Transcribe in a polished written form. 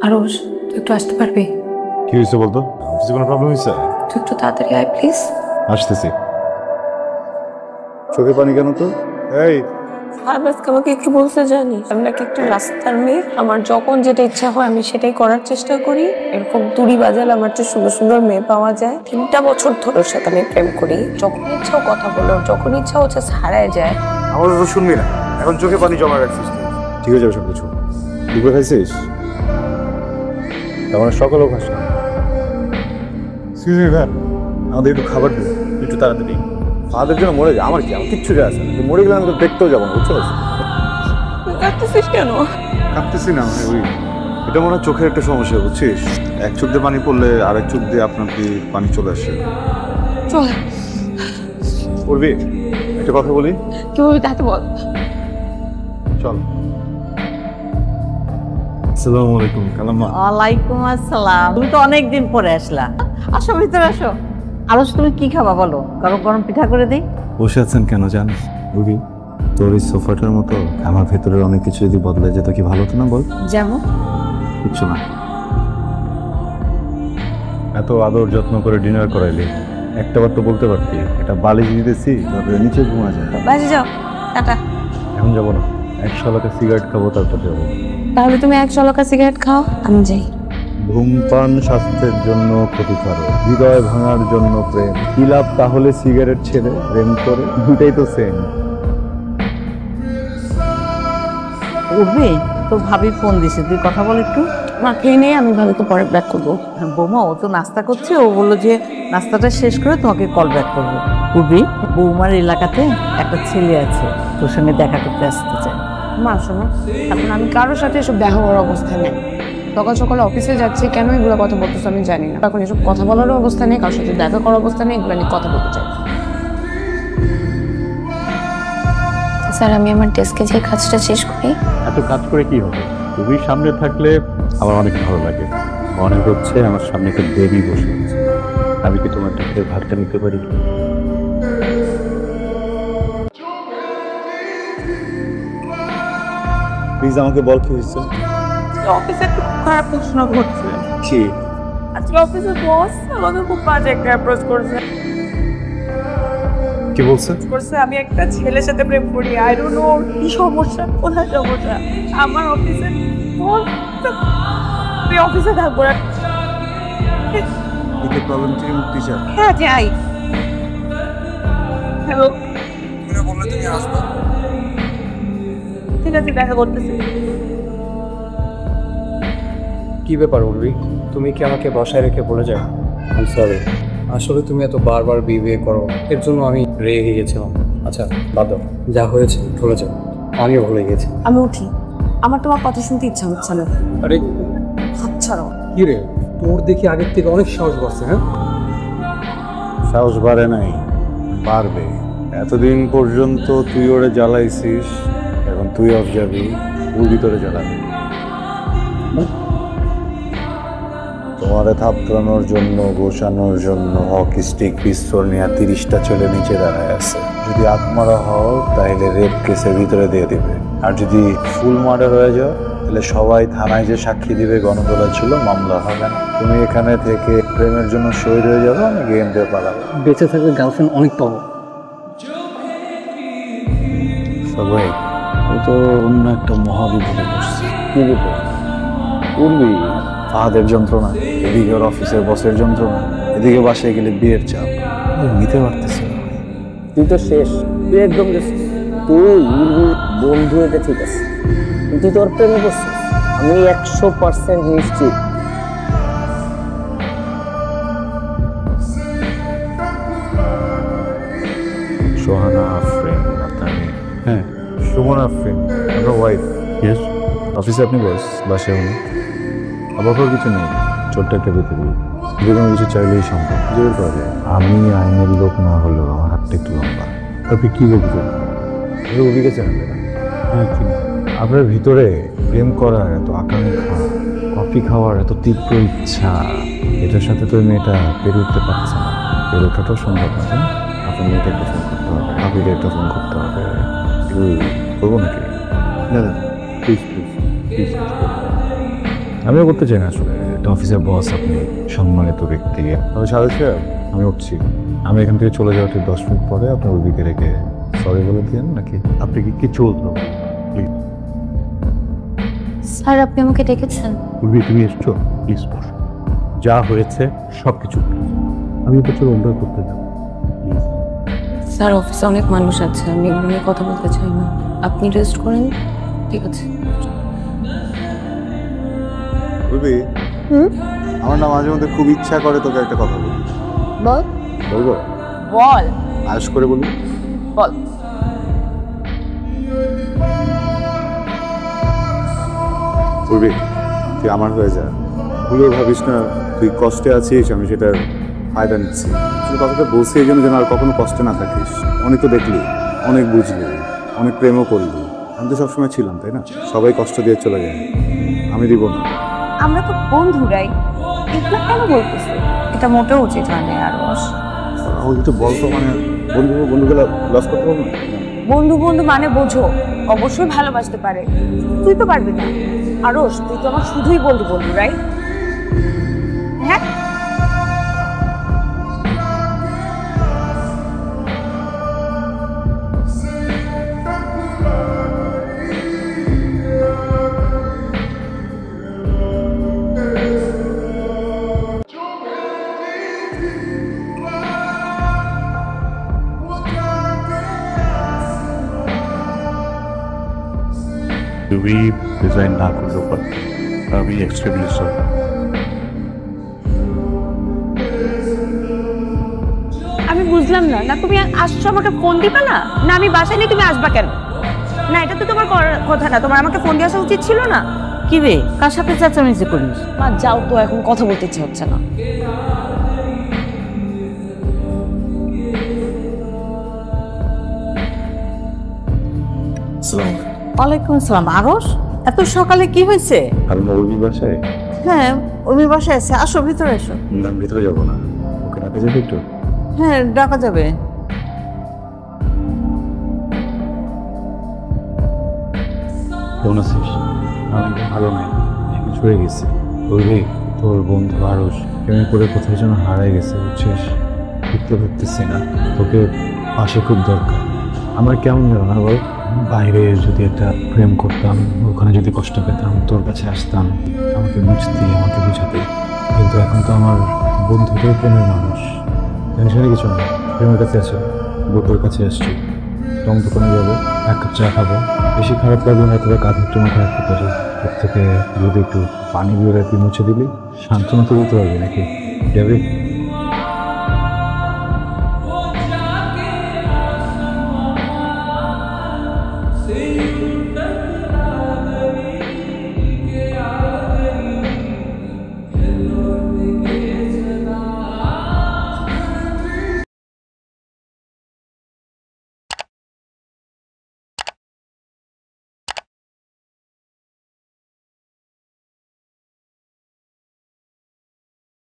আরশ, তুই একটু আসতে পারবি? কি হয়েছে বলতো? অফিসে কোনো প্রবলেম হয়েছে? তুই একটু তাড়াতাড়ি আয় প্লিজ। আসতেছি। চোখে পানি কেন তো? এই আজকে আমাকে কি বলতে জানিস, আমি নাকি একটা রাস্তার মেয়ে, আমার যখন যেটা ইচ্ছা হয় আমি সেটাই করার চেষ্টা করি। এরকম তুড়ি বাজালে আমার চেয়ে সুন্দর সুন্দর মেয়ে পাওয়া যায়। 3টা বছর ধরে ওর সাথে আমি প্রেম করি, যখন ইচ্ছা ও কথা বলো, যখন ইচ্ছা হচ্ছে হারায় যায়। আমার তো শুনবি না, এখন চোখে পানি জমা রাখছিস তুই। ঠিক হয়ে যাবে সব কিছু। দুপুরে খাইছিস? তার মানে সকালেও খাস না? এক্সকিউজ মি ম্যাম, আমাদের একটু খাবার দিন, একটু তাড়াতাড়ি। ফাদার জন্য মরে যায়, আমার কি, আমার কিচ্ছু যায় আসে না। তুই মরে গেলে আমি তো দেখতেও যাবো না, বুঝছো? তুই কাঁদতেছিস কেন? কাঁদতেছি না, ওই এটা মনে হয় চোখের একটা সমস্যা, বুঝছিস? এক চোখ দিয়ে পানি পড়লে আরেক চোখ দিয়ে আপনার পানি চলে আসে। চল পড়বি? একটা কথা বলি, কি বলবি তাতে বল। চল। আসসালামু আলাইকুম কালাম্মা। ওয়ালাইকুম আসসালাম। তুমি তো অনেকদিন পরে আসলা। আসো ভিতরে আসো। আরো তুমি কি খাবা বলো? গরম গরম পিঠা করে দিই। বসে আছেন কেন জানিস রুবি? তোর এই সোফাটার মতো আমার ভেতরের অনেক কিছু যদি বদলে যেত কি ভালো হতো না বল? যেমন? কিচ্ছু না। এত আদর যত্ন করে ডিনার করাইলি, একটা বার তো বলতে পারতি এটা বালিশ দিতেছি তারপরে নিচে ঘুমা যায়। বাসে যাও, টাটা। এখন যাবো না, 100 টাকা সিগারেট খাবো তারপর যাবো। তাহলে তুমি 1 চলকা সিগারেট খাও, আমি যাই। ধূমপান স্বাস্থ্যের জন্য ক্ষতিকারক, হৃদয় ভাঙার জন্য প্রেম। কি লাভ তাহলে সিগারেট ছেড়ে প্রেম করে? দুটাই তো সেম। উঠবি? তোর ভাবি ফোন দিছে, তুই কথা বল একটু। মা খেয়ে নেই, আমি ভাবিকে পরে ব্যাক করবো। বৌমা ও তো নাস্তা করছে, ও বললো যে নাস্তাটা শেষ করে তোমাকে কল ব্যাক করবো। উঠবি? বৌমার এলাকাতে একটা ছেলে আছে, তোর সঙ্গে দেখা করতে আসতে চায়। মা শোনো, এখন আমি কারোর সাথে এসব দেখা করার অবস্থা নেই। সকাল সকাল অফিসে যাচ্ছি, কেন এগুলো কথা বলতেছো আমি জানি না। এখন এসব কথা বলারও অবস্থা নেই, কারোর সাথে দেখা করার অবস্থা নেই, এগুলো নিয়ে কথা বলতে চাই। স্যার, আমি আমার ডেস্কে যে কাজটা শেষ করি। এত কাজ করে কি হবে? তুমি সামনে থাকলে আমার অনেক ভালো লাগে। মনে হচ্ছে আমার সামনে একটা দেবী বসে আছে। আমি কি তোমার টাকার ভাগটা নিতে পারি? প্লিজ আমাকে বল কি হয়েছে। অফিসে খুব খারাপ প্রশ্ন ঘটছে। কি? আজকে অফিসের বস আমাকে খুব বাজে একটা অ্যাপ্রোচ করেছে। কি বলছে? আমি একটা ছেলের সাথে প্রেম করি। আই ডোন্ট নো কি সমস্যা, কোথায় সমস্যা। আমার অফিসে তুই অফিসে থাকবো না। কি প্রবলেম থেকে মুক্তি চাও? হ্যাঁ যাই। হ্যালো, তুমি না বললে তুমি আসবে? ঠিক আছে, দেখা করতেছি। কি ব্যাপার উর্বি, তুমি কি আমাকে বসায় রেখে বলে যাও? আই সরি, আসলে তুমি এত বারবার বিয়ে করো, এর জন্য আমি রেগে গেছিলাম। আচ্ছা বাদ দাও, যা হয়েছে ভুলে যাও, আমিও ভুলে গেছি। আমি উঠি, আমার তোমার কথা শুনতে ইচ্ছা হচ্ছে না। আরে হাত ছাড়ো। কি রে, তোর দেখি আগের থেকে অনেক সাহস বাড়ছে। হ্যাঁ, সাহস বাড়ে নাই, বাড়বে। এতদিন পর্যন্ত তুই ওরে জ্বালাইছিস, এখন তুই অফ যাবি, ওর ভিতরে জ্বালাবি। তোমারে থাপড়ানোর জন্য, বসানোর জন্য হকি স্টিক পিস্তল নিয়ে 30টা ছেলে নিচে দাঁড়ায় আছে। যদি আত্মারা হও তাহলে রেপ কেসের ভিতরে দিয়ে দিবে, আর যদি ফুল মার্ডার হয়ে যাও তাহলে সবাই থানায় যে সাক্ষী দিবে গণদোলা ছিল, মামলা হবে না। তুমি এখানে থেকে প্রেমের জন্য শহীদ হয়ে যাবে, আমি গেম দিয়ে পালাবো। বেঁচে থাকলে গার্লফ্রেন্ড অনেক পাবো। সবাই আমি তো অন্য একটা মহাবিপদে বসছি। কি বিপদ? উর্বি, ফাহাদের যন্ত্রণা, এদিকে ওর অফিসের বসের যন্ত্রণা, এদিকে বাসায় গেলে বিয়ের চাপ। নিতে পারতেছে না। তুই তো শেষ, তুই একদম গেছিস। তুই বন্ধু এটা ঠিক আছে, কিন্তু তোর প্রেমে বসছিস, আমি 100% নিশ্চিত। সোহানা আফরিন আপনার মেয়ে? হ্যাঁ, সুমন আফরিন আপনার ওয়াইফ। ইয়েস। অফিসে আপনি বস, বাসায় উনি। অবাক হওয়ার কিছু নেই, ছোট্ট একটা পৃথিবী, যে কোনো কিছু চাইলেই সম্ভব। জোর করে আমি আইনের লোক না হলেও আমার হাতটা একটু লম্বা। আপনি কী বলছেন? রবিকে চেনেন না? হ্যাঁ চিনি। আপনার ভিতরে প্রেম করার এত আকাঙ্ক্ষা, কফি খাওয়ার এত তীব্র ইচ্ছা, এটার সাথে তো মেয়েটা পেরে উঠতে পারছে না। পেরে ওঠাটাও সম্ভব না, তাই না? আপনার মেয়েটা একটা ফোন করতে হবে, আপনাকে একটা ফোন করতে হবে। করবো নাকি? না না, প্লিজ প্লিজ প্লিজ। আমিও করতে চাই না আসলে, এটা অফিসের বস, আপনি সম্মানিত ব্যক্তি। আমি সাহেব, আমি উঠছি। আমি এখান থেকে চলে যাওয়ার ঠিক 10 মিনিট পরে আপনার উর্বিকে রেখে সরি বলে দিন নাকি? আপনি কি কিছু বলতো প্লিজ? স্যার আপনি আমাকে ডেকেছেন? উর্বি তুমি এসছো, প্লিজ বস। যা হয়েছে সব কিছু আমি প্রচুর অনুরোধ করতে যাব, প্লিজ। স্যার অফিসে অনেক মানুষ আছে, আমি এগুলো নিয়ে কথা বলতে চাই না। আপনি রেস্ট করেন, ঠিক আছে? উর্বি, আমার না মাঝে মধ্যে খুব ইচ্ছা করে তোকে একটা কথা বলি। বল। বলবো? বল। আয়েশ করে বলি। বল। উর্বি, তুই আমার হয়ে যা। ভুলেও ভাবিস না তুই কষ্টে আছিস, আমি সেটার ফায়দা নিচ্ছি। তুই কথাটা বলছি এই জন্য যেন আর কখনো কষ্টে না থাকিস। অনেক তো দেখলি, অনেক বুঝলি, অনেক প্রেমও করলি। আমি তো সবসময় ছিলাম, তাই না? সবাই কষ্ট দিয়ে চলে যায়, আমি দিব না। আমরা তো বন্ধুরাই, এগুলো কেন বলতেছে? এটা মোটেও উচিত হয় না আরশ। ওই তো বলতো, মানে বন্ধুগুলো লস করতে পারবো না। বন্ধু বন্ধু মানে বোঝো, অবশ্যই ভালোবাসতে পারে, তুই তো পারবি না। আরশ, তুই তো আমার শুধুই বন্ধু বন্ধু, রাইট? হ্যাঁ। তুমি ডিজাইন না করলেও পারো, আমি এক্সট্রিমলি সরি। আমি বুঝলাম না, না তুমি আসছো আমাকে ফোন দিবা না, না আমি বাসায় নেই তুমি আসবা কেন? না এটা তো তোমার করার কথা না, তোমার আমাকে ফোন দিয়ে আসা উচিত ছিল না। কি রে, কার সাথে চেঁচামেচি করিস? মা যাও তো, এখন কথা বলতে ইচ্ছে হচ্ছে না। ওয়ালাইকুম আসসালাম। আরশ, এত সকালে কি হয়েছে? আর উর্বি বাসায়? হ্যাঁ, উর্মি বাসায় আছে, আসো ভিতরে এসো। না, ভিতরে যাবো না, ওকে রাখে যাবে একটু। হ্যাঁ, ডাকা যাবে। কেমন আছিস? আমি ভালো নাই, কিছু হয়ে গেছি। উর্বি, তোর বন্ধু আরশ প্রেমে করে কোথায় যেন হারাই গেছে, বুঝছিস? ফিরতে পারতেছি না, তোকে পাশে খুব দরকার। আমার কেমন যেন না বল, বাইরে যদি একটা প্রেম করতাম, ওখানে যদি কষ্ট পেতাম, তোর কাছে আসতাম, আমাকে বুঝতি, আমাকে বুঝাতে। কিন্তু এখন তো আমার বন্ধুদের প্রেমের মানুষ, টেনশনে কিছু না। প্রেমের কাছে আছে, বোতোর কাছে আসছি, টং দোকানে যাবো, 1 কাপ চা খাবো। বেশি খারাপ লাগবে না, তবে কাঁধে একটু মাথা রাখতে পারি। তোর থেকে যদি একটু পানি দিয়ে রাখি, মুছে দিবি, সান্ত্বনা তো দিতে পারবি নাকি? যাবি?